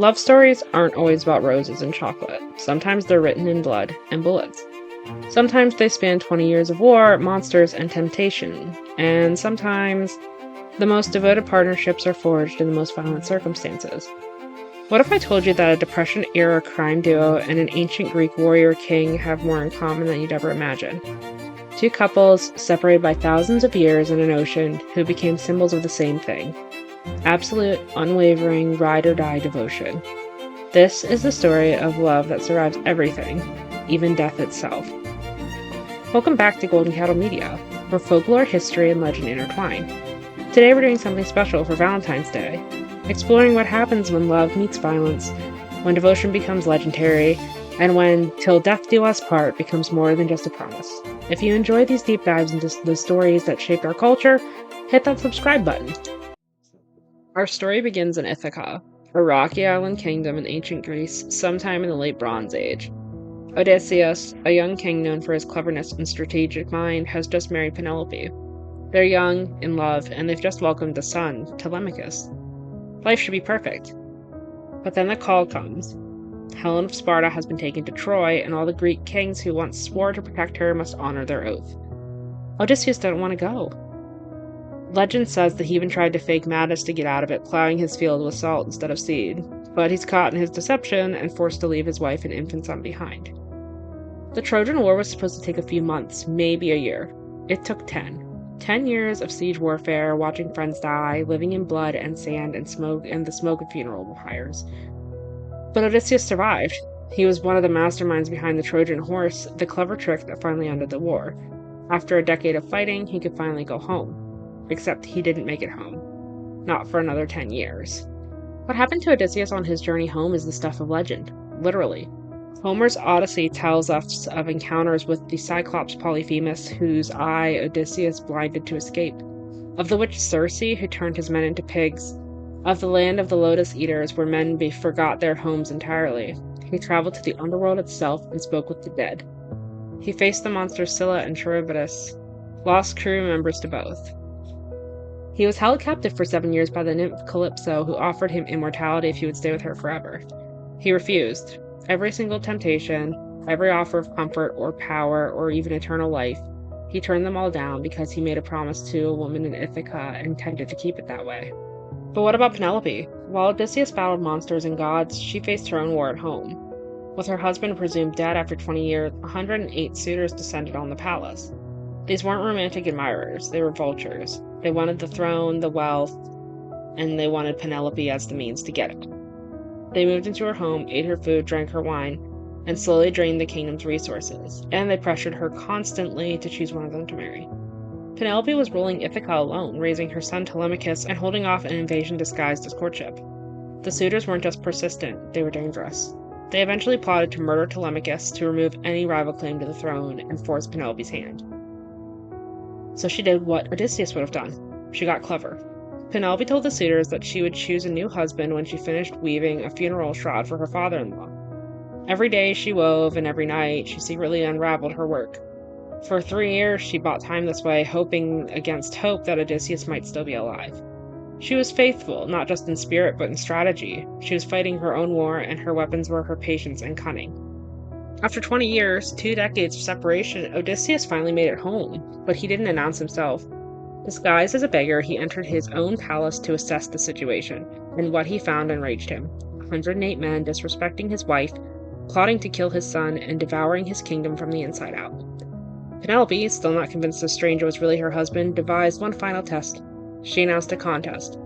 Love stories aren't always about roses and chocolate. Sometimes they're written in blood and bullets. Sometimes they span 20 years of war, monsters, and temptation. And sometimes the most devoted partnerships are forged in the most violent circumstances. What if I told you that a Depression-era crime duo and an ancient Greek warrior king have more in common than you'd ever imagine? Two couples separated by thousands of years in an ocean who became symbols of the same thing. Absolute, unwavering, ride-or-die devotion. This is the story of love that survives everything, even death itself. Welcome back to Golden Cattle Media, where folklore, history, and legend intertwine. Today we're doing something special for Valentine's Day, exploring what happens when love meets violence, when devotion becomes legendary, and when till death do us part becomes more than just a promise. If you enjoy these deep dives into the stories that shaped our culture, hit that subscribe button. Our story begins in Ithaca, a rocky island kingdom in ancient Greece, sometime in the late Bronze Age. Odysseus, a young king known for his cleverness and strategic mind, has just married Penelope. They're young, in love, and they've just welcomed a son, Telemachus. Life should be perfect. But then the call comes. Helen of Sparta has been taken to Troy, and all the Greek kings who once swore to protect her must honor their oath. Odysseus doesn't want to go. Legend says that he even tried to fake madness to get out of it, plowing his field with salt instead of seed. But he's caught in his deception and forced to leave his wife and infant son behind. The Trojan War was supposed to take a few months, maybe a year. It took 10. 10 years of siege warfare, watching friends die, living in blood and sand and smoke and the smoke of funeral pyres. But Odysseus survived. He was one of the masterminds behind the Trojan horse, the clever trick that finally ended the war. After a decade of fighting, he could finally go home. Except he didn't make it home. Not for another 10 years. What happened to Odysseus on his journey home is the stuff of legend. Literally. Homer's Odyssey tells us of encounters with the Cyclops Polyphemus, whose eye Odysseus blinded to escape. Of the witch Circe, who turned his men into pigs. Of the land of the Lotus Eaters, where men forgot their homes entirely. He traveled to the underworld itself and spoke with the dead. He faced the monsters Scylla and Charybdis, lost crew members to both. He was held captive for 7 years by the nymph Calypso, who offered him immortality if he would stay with her forever. He refused. Every single temptation, every offer of comfort or power or even eternal life, he turned them all down because he made a promise to a woman in Ithaca and intended to keep it that way. But what about Penelope? While Odysseus battled monsters and gods, she faced her own war at home. With her husband presumed dead after 20 years, 108 suitors descended on the palace. These weren't romantic admirers, they were vultures. They wanted the throne, the wealth, and they wanted Penelope as the means to get it. They moved into her home, ate her food, drank her wine, and slowly drained the kingdom's resources, and they pressured her constantly to choose one of them to marry. Penelope was ruling Ithaca alone, raising her son Telemachus and holding off an invasion disguised as courtship. The suitors weren't just persistent, they were dangerous. They eventually plotted to murder Telemachus to remove any rival claim to the throne and force Penelope's hand. So she did what Odysseus would have done. She got clever. Penelope told the suitors that she would choose a new husband when she finished weaving a funeral shroud for her father-in-law. Every day she wove, and every night she secretly unraveled her work. For 3 years she bought time this way, hoping against hope that Odysseus might still be alive. She was faithful, not just in spirit but in strategy. She was fighting her own war, and her weapons were her patience and cunning. After 20 years, 2 decades of separation, Odysseus finally made it home, but he didn't announce himself. Disguised as a beggar, he entered his own palace to assess the situation, and what he found enraged him. 108 men disrespecting his wife, plotting to kill his son, and devouring his kingdom from the inside out. Penelope, still not convinced the stranger was really her husband, devised one final test. She announced a contest.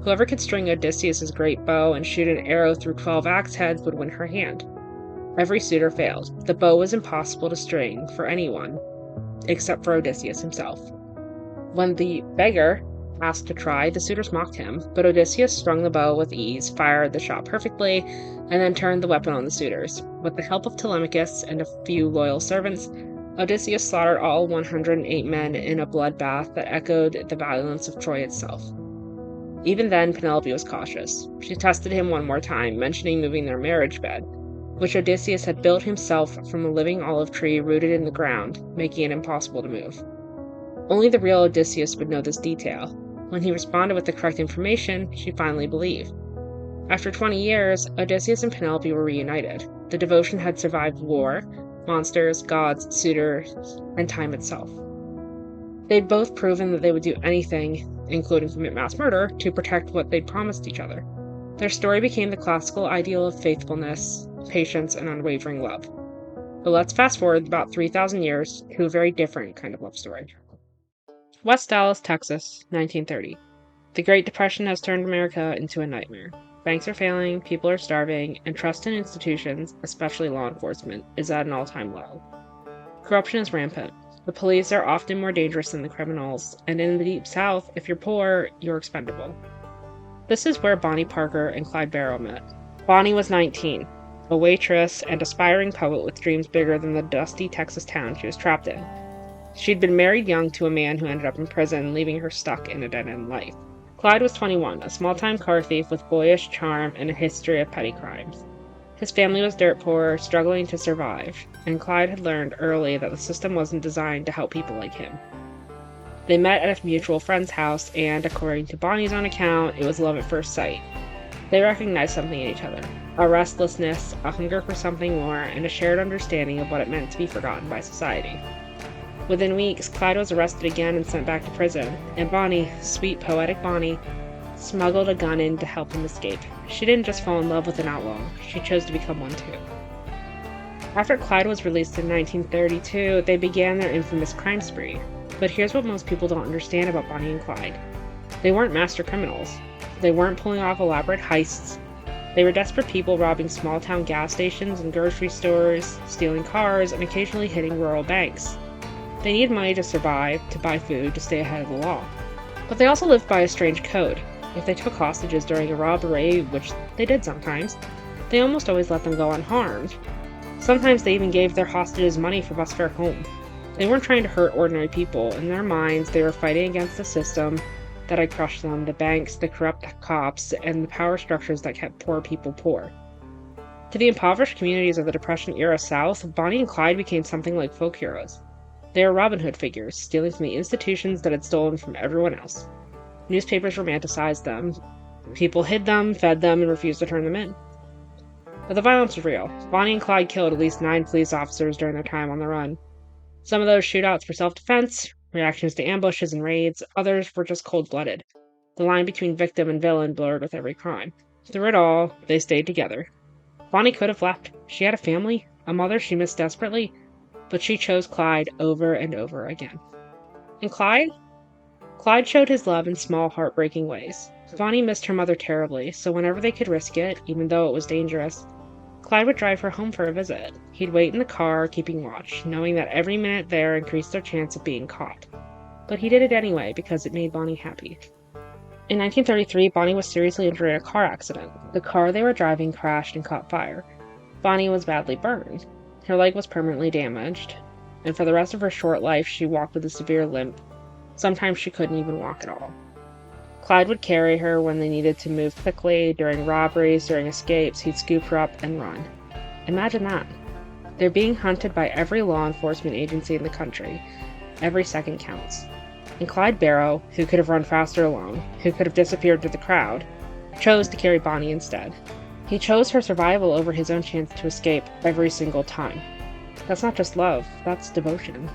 Whoever could string Odysseus' great bow and shoot an arrow through 12 axe heads would win her hand. Every suitor failed. The bow was impossible to string for anyone, except for Odysseus himself. When the beggar asked to try, the suitors mocked him, but Odysseus strung the bow with ease, fired the shot perfectly, and then turned the weapon on the suitors. With the help of Telemachus and a few loyal servants, Odysseus slaughtered all 108 men in a bloodbath that echoed the violence of Troy itself. Even then, Penelope was cautious. She tested him one more time, mentioning moving their marriage bed, which Odysseus had built himself from a living olive tree rooted in the ground, making it impossible to move. Only the real Odysseus would know this detail. When he responded with the correct information, she finally believed. After 20 years, Odysseus and Penelope were reunited. The devotion had survived war, monsters, gods, suitors, and time itself. They'd both proven that they would do anything, including commit mass murder, to protect what they'd promised each other. Their story became the classical ideal of faithfulness, patience, and unwavering love. But let's fast forward about 3,000 years to a very different kind of love story. West Dallas, Texas, 1930. The Great Depression has turned America into a nightmare. Banks are failing, people are starving, and trust in institutions, especially law enforcement, is at an all-time low. Corruption is rampant. The police are often more dangerous than the criminals, and in the Deep South, if you're poor, you're expendable. This is where Bonnie Parker and Clyde Barrow met. Bonnie was 19, a waitress and aspiring poet with dreams bigger than the dusty Texas town she was trapped in. She'd been married young to a man who ended up in prison, leaving her stuck in a dead-end life. Clyde was 21, a small-time car thief with boyish charm and a history of petty crimes. His family was dirt poor, struggling to survive, and Clyde had learned early that the system wasn't designed to help people like him. They met at a mutual friend's house, and according to Bonnie's own account, it was love at first sight. They recognized something in each other, a restlessness, a hunger for something more, and a shared understanding of what it meant to be forgotten by society. Within weeks, Clyde was arrested again and sent back to prison, and Bonnie, sweet poetic Bonnie, smuggled a gun in to help him escape. She didn't just fall in love with an outlaw, she chose to become one too. After Clyde was released in 1932, they began their infamous crime spree. But here's what most people don't understand about Bonnie and Clyde. They weren't master criminals. They weren't pulling off elaborate heists. They were desperate people robbing small-town gas stations and grocery stores, stealing cars, and occasionally hitting rural banks. They needed money to survive, to buy food, to stay ahead of the law. But they also lived by a strange code. If they took hostages during a robbery, which they did sometimes, they almost always let them go unharmed. Sometimes they even gave their hostages money for bus fare home. They weren't trying to hurt ordinary people. In their minds, they were fighting against the system that had crushed them, the banks, the corrupt cops, and the power structures that kept poor people poor. To the impoverished communities of the Depression-era South, Bonnie and Clyde became something like folk heroes. They were Robin Hood figures, stealing from the institutions that had stolen from everyone else. Newspapers romanticized them. People hid them, fed them, and refused to turn them in. But the violence was real. Bonnie and Clyde killed at least 9 police officers during their time on the run. Some of those shootouts were self-defense, reactions to ambushes and raids, others were just cold-blooded. The line between victim and villain blurred with every crime. Through it all, they stayed together. Bonnie could have left. She had a family, a mother she missed desperately, but she chose Clyde over and over again. And Clyde? Clyde showed his love in small, heartbreaking ways. Bonnie missed her mother terribly, so whenever they could risk it, even though it was dangerous, Clyde would drive her home for a visit. He'd wait in the car, keeping watch, knowing that every minute there increased their chance of being caught. But he did it anyway, because it made Bonnie happy. In 1933, Bonnie was seriously injured in a car accident. The car they were driving crashed and caught fire. Bonnie was badly burned. Her leg was permanently damaged, and for the rest of her short life, she walked with a severe limp. Sometimes she couldn't even walk at all. Clyde would carry her when they needed to move quickly. During robberies, during escapes, he'd scoop her up and run. Imagine that. They're being hunted by every law enforcement agency in the country. Every second counts. And Clyde Barrow, who could have run faster alone, who could have disappeared to the crowd, chose to carry Bonnie instead. He chose her survival over his own chance to escape every single time. That's not just love, that's devotion.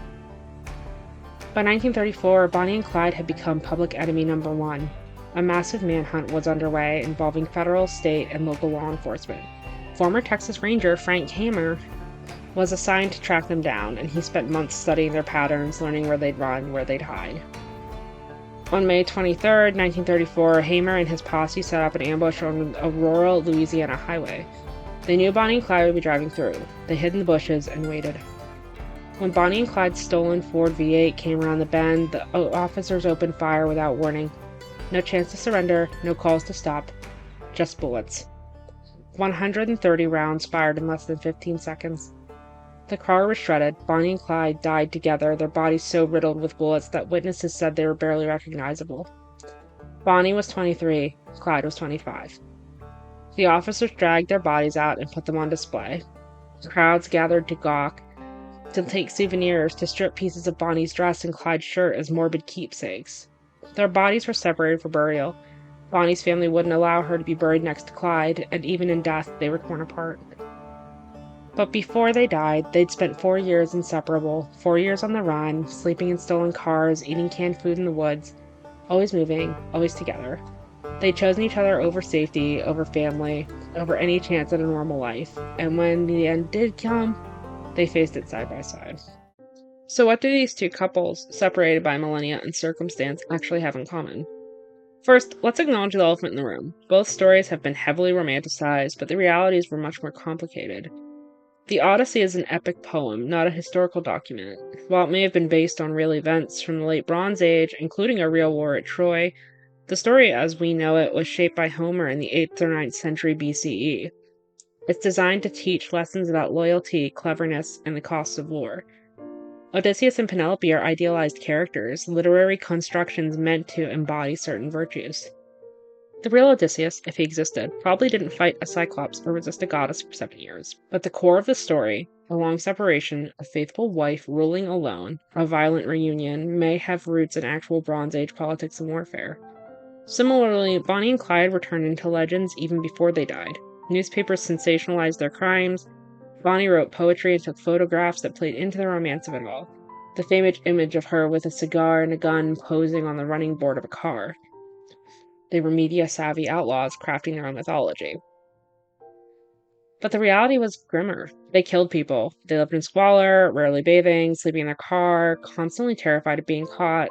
By 1934, Bonnie and Clyde had become public enemy number 1. A massive manhunt was underway involving federal, state, and local law enforcement. Former Texas Ranger Frank Hamer was assigned to track them down, and he spent months studying their patterns, learning where they'd run, where they'd hide. On May 23, 1934, Hamer and his posse set up an ambush on a rural Louisiana highway. They knew Bonnie and Clyde would be driving through. They hid in the bushes and waited. When Bonnie and Clyde's stolen Ford V8 came around the bend, the officers opened fire without warning. No chance to surrender, no calls to stop, just bullets. 130 rounds fired in less than 15 seconds. The car was shredded. Bonnie and Clyde died together, their bodies so riddled with bullets that witnesses said they were barely recognizable. Bonnie was 23, Clyde was 25. The officers dragged their bodies out and put them on display. Crowds gathered to gawk, to take souvenirs, to strip pieces of Bonnie's dress and Clyde's shirt as morbid keepsakes. Their bodies were separated for burial. Bonnie's family wouldn't allow her to be buried next to Clyde, and even in death, they were torn apart. But before they died, they'd spent 4 years inseparable, 4 years on the run, sleeping in stolen cars, eating canned food in the woods, always moving, always together. They'd chosen each other over safety, over family, over any chance at a normal life, and when the end did come, they faced it side by side. So what do these two couples, separated by millennia and circumstance, actually have in common? First, let's acknowledge the elephant in the room. Both stories have been heavily romanticized, but the realities were much more complicated. The Odyssey is an epic poem, not a historical document. While it may have been based on real events from the late Bronze Age, including a real war at Troy, the story as we know it was shaped by Homer in the 8th or 9th century BCE. It's designed to teach lessons about loyalty, cleverness, and the costs of war. Odysseus and Penelope are idealized characters, literary constructions meant to embody certain virtues. The real Odysseus, if he existed, probably didn't fight a cyclops or resist a goddess for 7 years. But the core of the story, a long separation, a faithful wife ruling alone, a violent reunion, may have roots in actual Bronze Age politics and warfare. Similarly, Bonnie and Clyde were turned into legends even before they died. Newspapers sensationalized their crimes. Bonnie wrote poetry and took photographs that played into the romance of it all. The famous image of her with a cigar and a gun posing on the running board of a car. They were media-savvy outlaws crafting their own mythology. But the reality was grimmer. They killed people. They lived in squalor, rarely bathing, sleeping in their car, constantly terrified of being caught.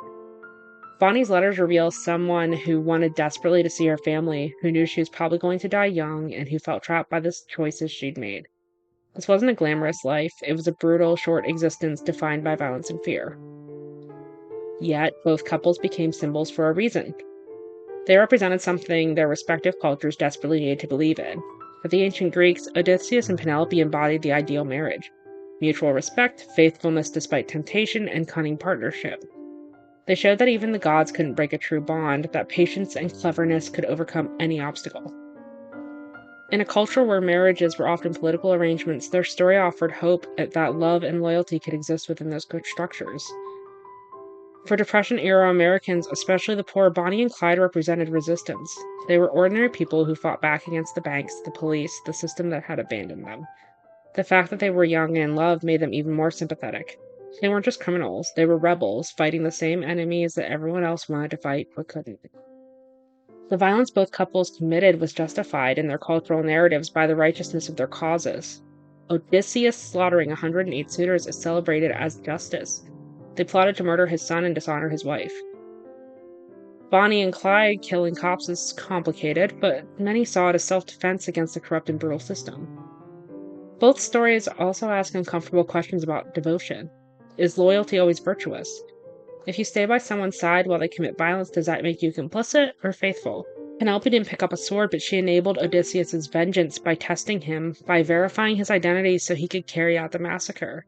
Bonnie's letters reveal someone who wanted desperately to see her family, who knew she was probably going to die young, and who felt trapped by the choices she'd made. This wasn't a glamorous life. It was a brutal, short existence defined by violence and fear. Yet, both couples became symbols for a reason. They represented something their respective cultures desperately needed to believe in. For the ancient Greeks, Odysseus and Penelope embodied the ideal marriage: mutual respect, faithfulness despite temptation, and cunning partnership. They showed that even the gods couldn't break a true bond, that patience and cleverness could overcome any obstacle. In a culture where marriages were often political arrangements, their story offered hope that love and loyalty could exist within those structures. For Depression-era Americans, especially the poor, Bonnie and Clyde represented resistance. They were ordinary people who fought back against the banks, the police, the system that had abandoned them. The fact that they were young and in love made them even more sympathetic. They weren't just criminals, they were rebels, fighting the same enemies that everyone else wanted to fight but couldn't. The violence both couples committed was justified in their cultural narratives by the righteousness of their causes. Odysseus slaughtering 108 suitors is celebrated as justice. They plotted to murder his son and dishonor his wife. Bonnie and Clyde killing cops is complicated, but many saw it as self-defense against the corrupt and brutal system. Both stories also ask uncomfortable questions about devotion. Is loyalty always virtuous? If you stay by someone's side while they commit violence, does that make you complicit or faithful? Penelope didn't pick up a sword, but she enabled Odysseus' vengeance by testing him, by verifying his identity so he could carry out the massacre.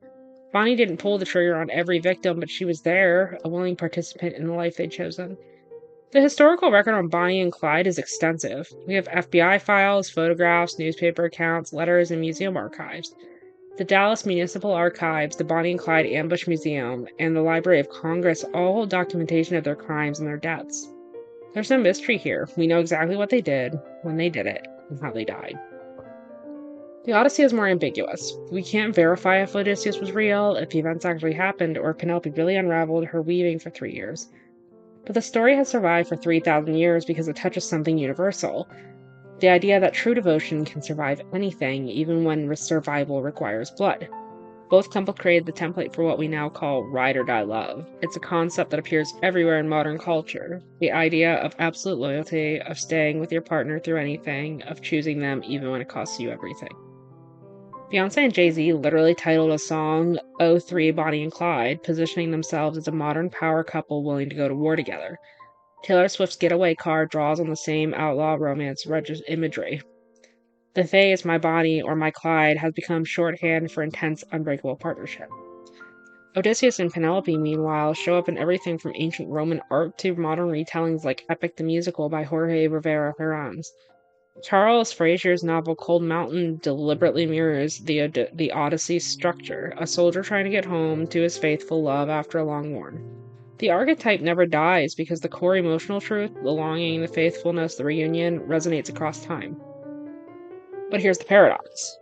Bonnie didn't pull the trigger on every victim, but she was there, a willing participant in the life they'd chosen. The historical record on Bonnie and Clyde is extensive. We have FBI files, photographs, newspaper accounts, letters, and museum archives. The Dallas Municipal Archives, the Bonnie and Clyde Ambush Museum, and the Library of Congress all hold documentation of their crimes and their deaths. There's no mystery here. We know exactly what they did, when they did it, and how they died. The Odyssey is more ambiguous. We can't verify if Odysseus was real, if the events actually happened, or if Penelope really unraveled her weaving for 3 years. But the story has survived for 3,000 years because it touches something universal. The idea that true devotion can survive anything, even when survival requires blood. Both couples created the template for what we now call ride or die love. It's a concept that appears everywhere in modern culture. The idea of absolute loyalty, of staying with your partner through anything, of choosing them even when it costs you everything. Beyonce and Jay-Z literally titled a song "03 Bonnie and Clyde," positioning themselves as a modern power couple willing to go to war together. Taylor Swift's Getaway Car draws on the same outlaw romance imagery. The phrase "my Bonnie" or "my Clyde" has become shorthand for intense, unbreakable partnership. Odysseus and Penelope, meanwhile, show up in everything from ancient Roman art to modern retellings like Epic the Musical by Jorge Rivera Herranz. Charles Frazier's novel Cold Mountain deliberately mirrors the Odyssey's structure, a soldier trying to get home to his faithful love after a long war. The archetype never dies because the core emotional truth, the longing, the faithfulness, the reunion, resonates across time. But here's the paradox.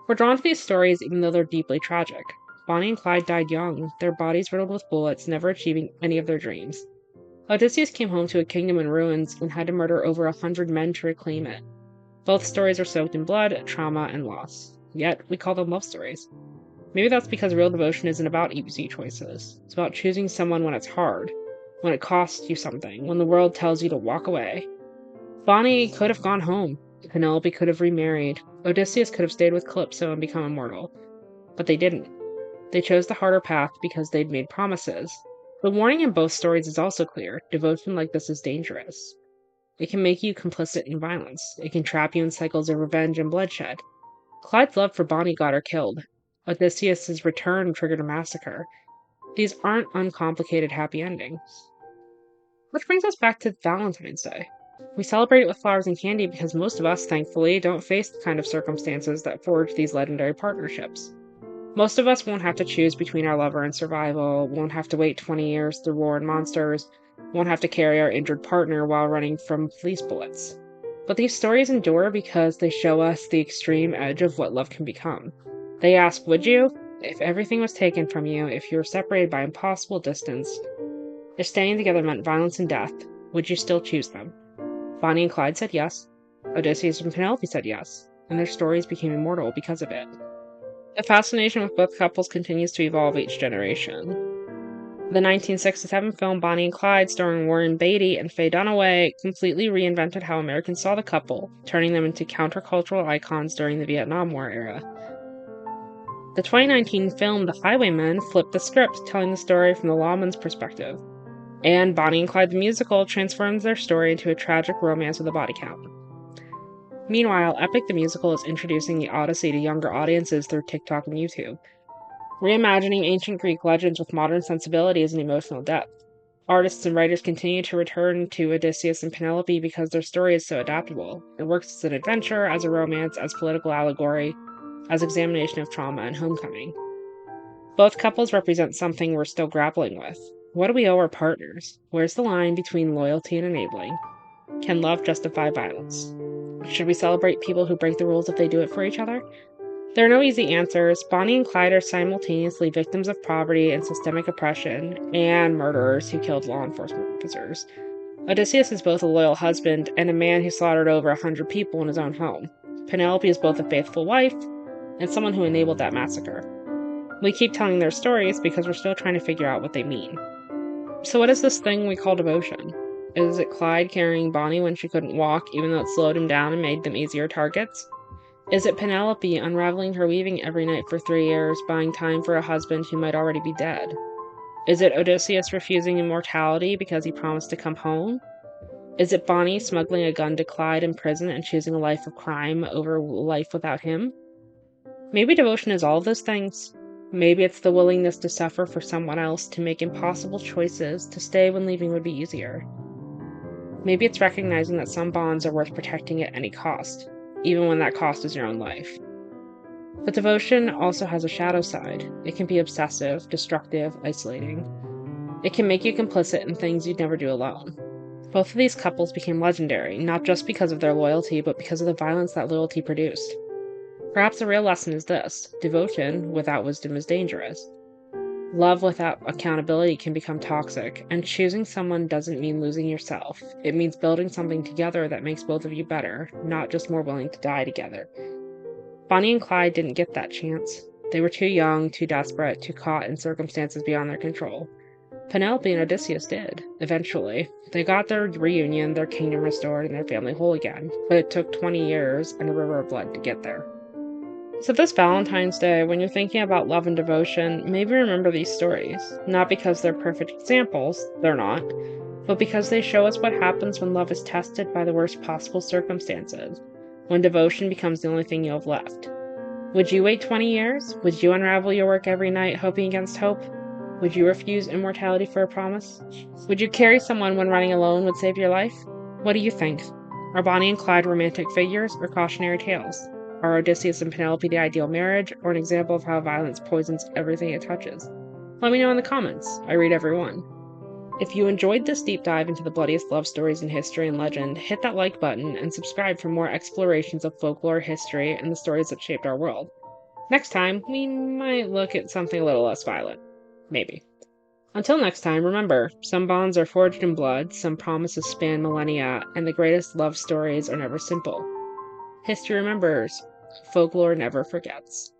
We're drawn to these stories even though they're deeply tragic. Bonnie and Clyde died young, their bodies riddled with bullets, never achieving any of their dreams. Odysseus came home to a kingdom in ruins and had to murder over 100 men to reclaim it. Both stories are soaked in blood, trauma, and loss. Yet, we call them love stories. Maybe that's because real devotion isn't about easy choices. It's about choosing someone when it's hard, when it costs you something, when the world tells you to walk away. Bonnie could have gone home. Penelope could have remarried. Odysseus could have stayed with Calypso and become immortal. But they didn't. They chose the harder path because they'd made promises. The warning in both stories is also clear. Devotion like this is dangerous. It can make you complicit in violence. It can trap you in cycles of revenge and bloodshed. Clyde's love for Bonnie got her killed. Odysseus' return triggered a massacre. These aren't uncomplicated happy endings. Which brings us back to Valentine's Day. We celebrate it with flowers and candy because most of us, thankfully, don't face the kind of circumstances that forge these legendary partnerships. Most of us won't have to choose between our lover and survival, won't have to wait 20 years through war and monsters, won't have to carry our injured partner while running from police bullets. But these stories endure because they show us the extreme edge of what love can become. They ask, would you? If everything was taken from you, if you were separated by impossible distance, if staying together meant violence and death, would you still choose them? Bonnie and Clyde said yes. Odysseus and Penelope said yes, and their stories became immortal because of it. The fascination with both couples continues to evolve each generation. The 1967 film Bonnie and Clyde, starring Warren Beatty and Faye Dunaway, completely reinvented how Americans saw the couple, turning them into countercultural icons during the Vietnam War era. The 2019 film The Highwaymen flipped the script, telling the story from the lawman's perspective. And Bonnie and Clyde the musical transforms their story into a tragic romance with a body count. Meanwhile, Epic the Musical is introducing the Odyssey to younger audiences through TikTok and YouTube, reimagining ancient Greek legends with modern sensibilities and emotional depth. Artists and writers continue to return to Odysseus and Penelope because their story is so adaptable. It works as an adventure, as a romance, as political allegory, as examination of trauma and homecoming. Both couples represent something we're still grappling with. What do we owe our partners? Where's the line between loyalty and enabling? Can love justify violence? Should we celebrate people who break the rules if they do it for each other? There are no easy answers. Bonnie and Clyde are simultaneously victims of poverty and systemic oppression, and murderers who killed law enforcement officers. Odysseus is both a loyal husband and a man who slaughtered over 100 people in his own home. Penelope is both a faithful wife and someone who enabled that massacre. We keep telling their stories because we're still trying to figure out what they mean. So what is this thing we call devotion? Is it Clyde carrying Bonnie when she couldn't walk, even though it slowed him down and made them easier targets? Is it Penelope unraveling her weaving every night for 3 years, buying time for a husband who might already be dead? Is it Odysseus refusing immortality because he promised to come home? Is it Bonnie smuggling a gun to Clyde in prison and choosing a life of crime over life without him? Maybe devotion is all of those things. Maybe it's the willingness to suffer for someone else, to make impossible choices, to stay when leaving would be easier. Maybe it's recognizing that some bonds are worth protecting at any cost, even when that cost is your own life. But devotion also has a shadow side. It can be obsessive, destructive, isolating. It can make you complicit in things you'd never do alone. Both of these couples became legendary, not just because of their loyalty, but because of the violence that loyalty produced. Perhaps the real lesson is this: devotion without wisdom is dangerous. Love without accountability can become toxic, and choosing someone doesn't mean losing yourself. It means building something together that makes both of you better, not just more willing to die together. Bonnie and Clyde didn't get that chance. They were too young, too desperate, too caught in circumstances beyond their control. Penelope and Odysseus did, eventually. They got their reunion, their kingdom restored, and their family whole again, but it took 20 years and a river of blood to get there. So this Valentine's Day, when you're thinking about love and devotion, maybe remember these stories. Not because they're perfect examples, they're not, but because they show us what happens when love is tested by the worst possible circumstances, when devotion becomes the only thing you have left. Would you wait 20 years? Would you unravel your work every night, hoping against hope? Would you refuse immortality for a promise? Would you carry someone when running alone would save your life? What do you think? Are Bonnie and Clyde romantic figures or cautionary tales? Are Odysseus and Penelope the ideal marriage, or an example of how violence poisons everything it touches? Let me know in the comments. I read every one. If you enjoyed this deep dive into the bloodiest love stories in history and legend, hit that like button and subscribe for more explorations of folklore, history, and the stories that shaped our world. Next time, we might look at something a little less violent. Maybe. Until next time, remember, some bonds are forged in blood, some promises span millennia, and the greatest love stories are never simple. History remembers, folklore never forgets.